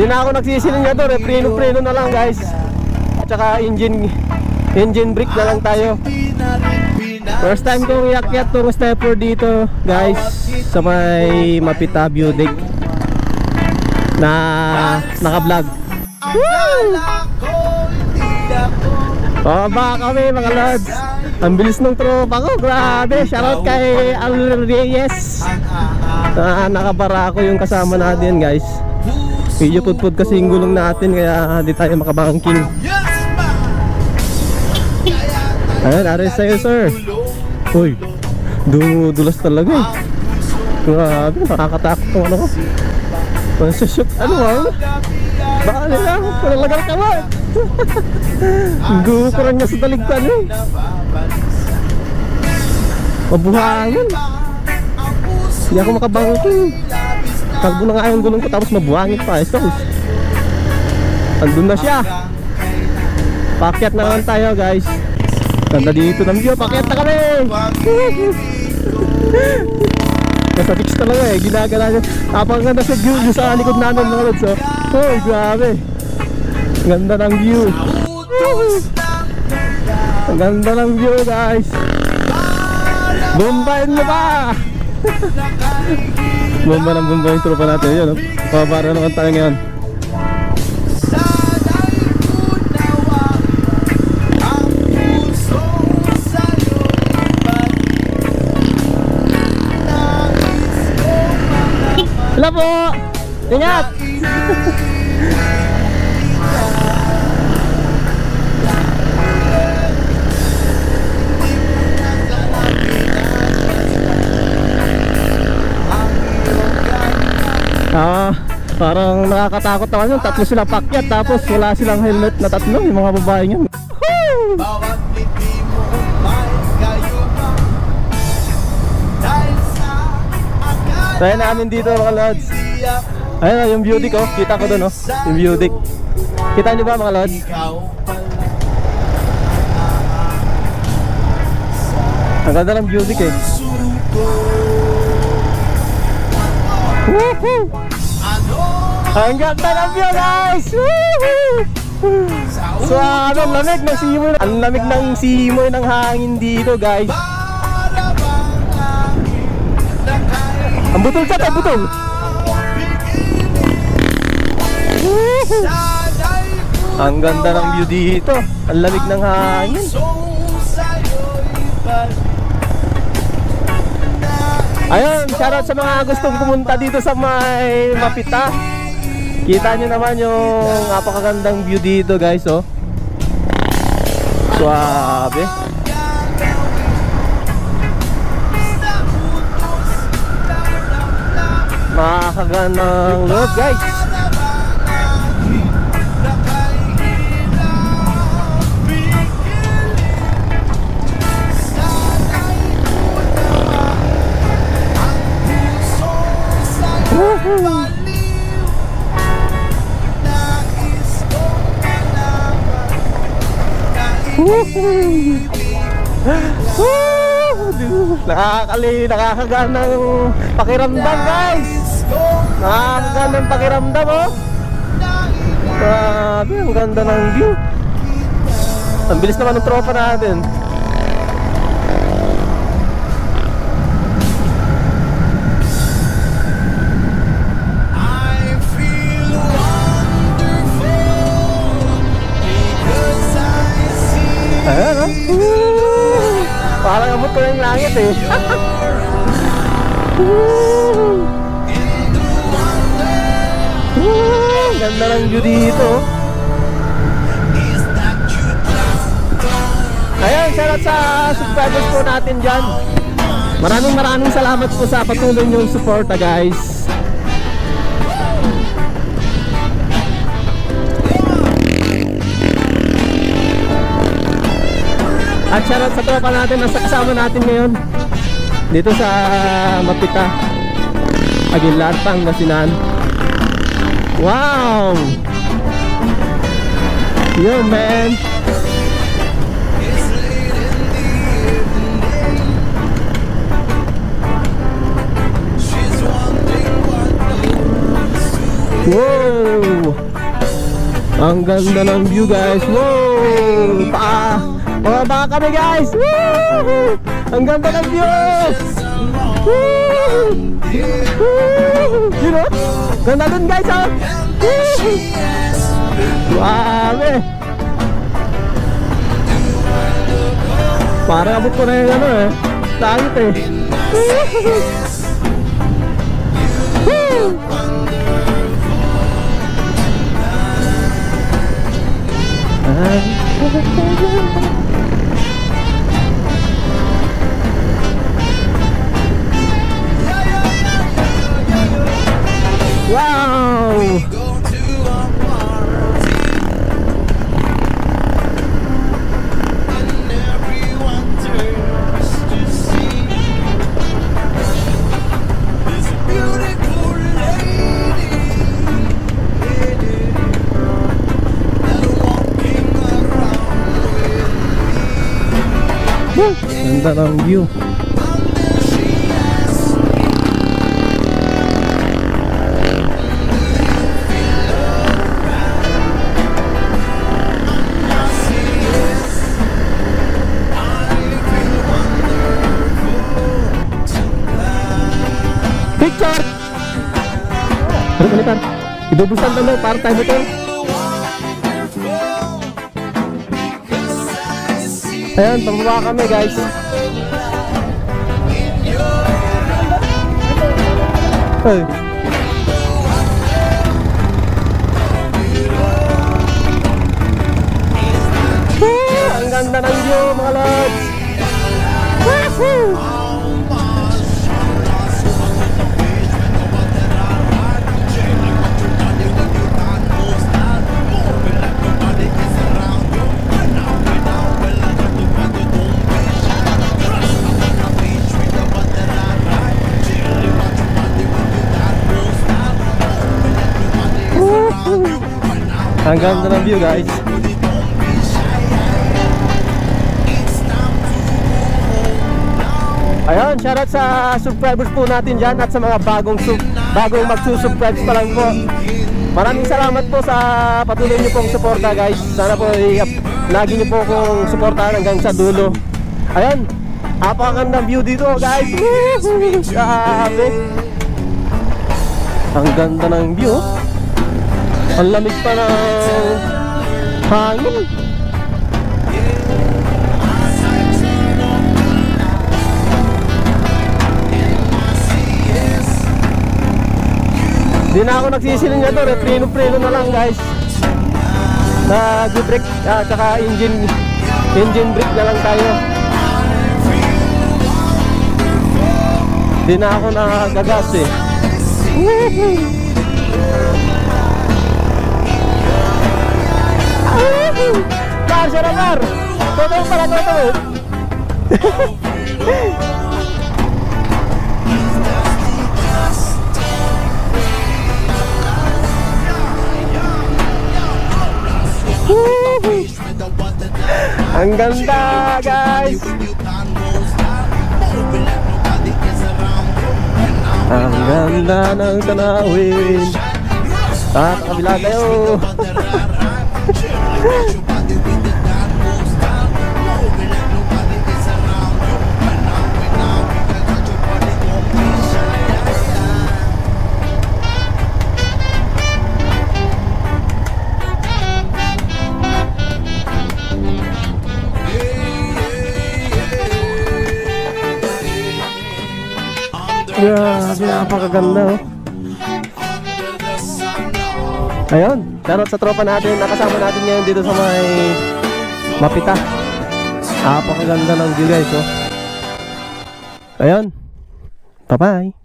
Hindi na ako nagsisilingador, preno na lang guys. Tsaka engine brake na lang tayo. First time kong iakyat tong stepper dito guys, sa may Mapita View Deck na naka-vlog. Baba kami mga lods. Ang bilis ng tropa ko, grabe. Shoutout kay Al Reyes. Nakabara ko yung kasama natin guys. Medyo pudpud kasi yung gulong natin, kaya di tayo makabangking. Ayun, aris sa'yo sir. Uy, dulas talaga eh. Grabe, nakakatakot ko ano ko. Masushoot, ano ba? Baka nila, palalagal ka ba? Gukurang niya sa taligtan eh. Mabuhangin. Hindi ako makabangking. Takbo na nga yung gulong ko, tapos mabuhangin pa. Andun na siya. Pakyat na naman tayo guys. Ganda dito ng view, pakyat na kami. Nasa fix talaga eh, ginagala niya. Napakaganda sa view sa likod namin mga lods. Oh, grabe. Ganda ng view. Ang ganda ng view guys. Bombayin mo pa. Bomba ng bomba yung tropa natin. Yun, mabara naman tayo ngayon. Hello po! Ingat! Parang nakakatakot naman yun. Tatlo sila pakyat, tapos wala silang helmet na tatlo, yung mga babae nyo. Tayo namin dito mga lods. Ayun yung view deck oh, kita ko doon oh. Yung view deck. Kita nyo ba mga lods? Ang ganda ng view deck eh. Woohoo! Ang ganda ng view guys! Woohoo! So ano, lamig ng simoy. Ang lamig ng simoy ng hangin dito guys. Ang butol ka tayo, butol! Woohoo! Ang ganda ng view dito. Ang lamig ng hangin. Ayun, shoutout sa mga gustong pumunta dito sa may Mapita. Kita nyo naman yung napakagandang view dito guys oh. Suabe. Makakagandang loob guys. Nakakaganang pakiramdam guys. Nakakaganang pakiramdam oh. Grabe, ang ganda ng view. Ang bilis naman ng tropa natin. Ayan oh. Parang abot ko na yung langit eh. Ganda ng view dito. Ayan, shoutout sa subscribers po natin dyan. Maraming salamat po sa patuloy niyong suporta guys. At shoutout sa tropa natin na kasama natin ngayon dito sa Mapita, Aguilar, Pangasinan. Wow! Yo man! Wow! Ang ganda ng view guys. Wow! Pababa kami guys. Woo! Ang ganda ng view. Woo! You know? Ganda dun guys ha. Grabe. Parang abot ko na yung ano eh. Langit eh. Wow! Ganda ng view. Picture! Ano kalitan? Ibubusan lang para tayo betul. Ayan, pababa kami guys. Hey. Ang ganda ng view mga lods. Ang ganda ng view guys. Ayun, shoutout sa subscribers po natin dyan at sa mga bagong magsusubscribe pa lang po. Maraming salamat po sa patuloy niyo pong suporta guys. Sana po lagi niyo po kong suportahan hanggang sa dulo. Ayun, napakagandang view dito guys. Grabe. Ang ganda ng view. Ang lamig pa ng hangin. Di na ako nagsisiling na to, preno na lang guys. Nag-brake tsaka engine brake na lang tayo. Di na ako nagagas eh. Par, siya na par. Totoo pala, totoo. Ang ganda guys. Ang ganda ng tanawin. Kabila tayo. Grabe, napakaganda oh. Ayun, shoutout sa tropa natin. Nakasama natin ngayon dito sa may Mapita. Napakaganda ng view guys oh. Ayun, bye bye.